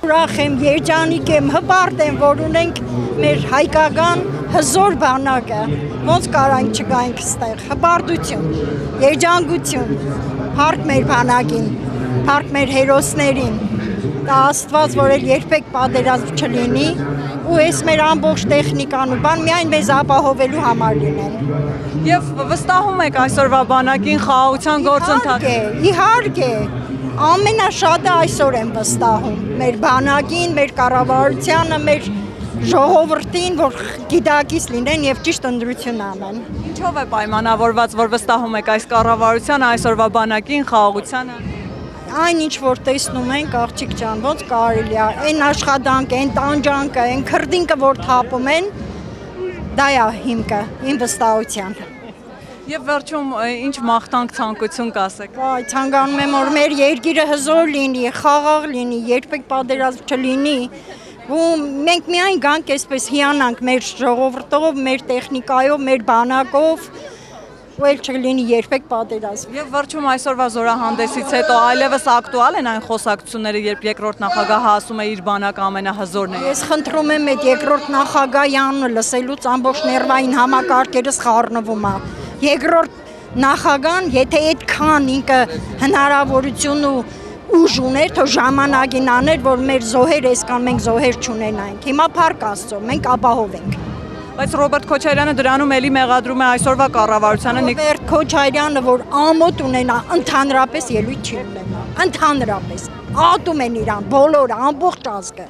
ուրախ եմ, երջանիկ եմ, հպարտ եմ, որ ունենք մեր հայկական հզոր բանակը, ոնց կարանք չգայինք ստեղ, հպարտություն, երջանկություն, փառք մեր բանակին, փառք մեր հերոսներին, դա Աստված, որ էլ երբեք պատերազմ չլինի, ու այս մեր ամբողջ տեխնիկան ու բան միայն մեզ ապահովելու համար լինեն։ Եվ վստահում եք այսօրվա բանակին խաղաղության գործընթացը։ Իհարկե, ամենաշատը այսօր եմ վստահում մեր բանակին, մեր կառավարությանը, մեր ժողովրդին, որ գիտակից լինեն եւ ճիշտ ընտրություն անեն։ Ինչով է պայմանավորված, որ վստահում եք այս կառավարությանը, այսօրվա բանակին, խաղաղությանը։ Այն ինչ որ տեսնում ենք, աղջիկ ջան, ոնց կարելի է, այն աշխատանքը, այն տանջանքը, այն քրդինքը, որ թափում են, դա է հիմքը, իմ վստահության։ Եվ վերջում ինչ մաղթանք ցանկություն կասեք։ Վայ, ցանկանում եմ, որ մեր երկիրը հզոր լինի, խաղաղ լինի, երբեք պատերազմ չլինի, ու մենք միայն գանք այսպես հիանանք մեր ժողովրդով, մեր տեխնիկայով, մեր բանակով, ու էլ չլինի երբեք պատերազմ։ Եվ վերջում այսօրվա զորահանդեսից հետո այլևս ակտուալ են այն խոսակցությունները, երբ երկրորդ նախագահը ասում է իր բանակը ամենահզորն է։ Ես խնդրում եմ այդ երկրորդ նախագահի անունը լսելուց ամբողջ ներվային համակարգերս խառնվում է։ Երկրորդ նախագահան, եթե այդքան ինքը հնարավորություն ու ուժ ուներ, թող ժամանակին աներ, որ մեր զոհեր այսքան մենք զոհեր չունենայինք։ Հիմա փառք Աստծո, մենք ապահովենք։ Բայց Ռոբերտ Քոչարյանը դրանում էլի մեղադրում է այսօրվա կառավարությանը։ Ռոբերտ Քոչարյանը, որ ամոթ ունենա, ընդհանրապես ելույթ չի ունենա։ Ընդհանրապես ատում են իրան բոլորը, ամբողջ ազգը։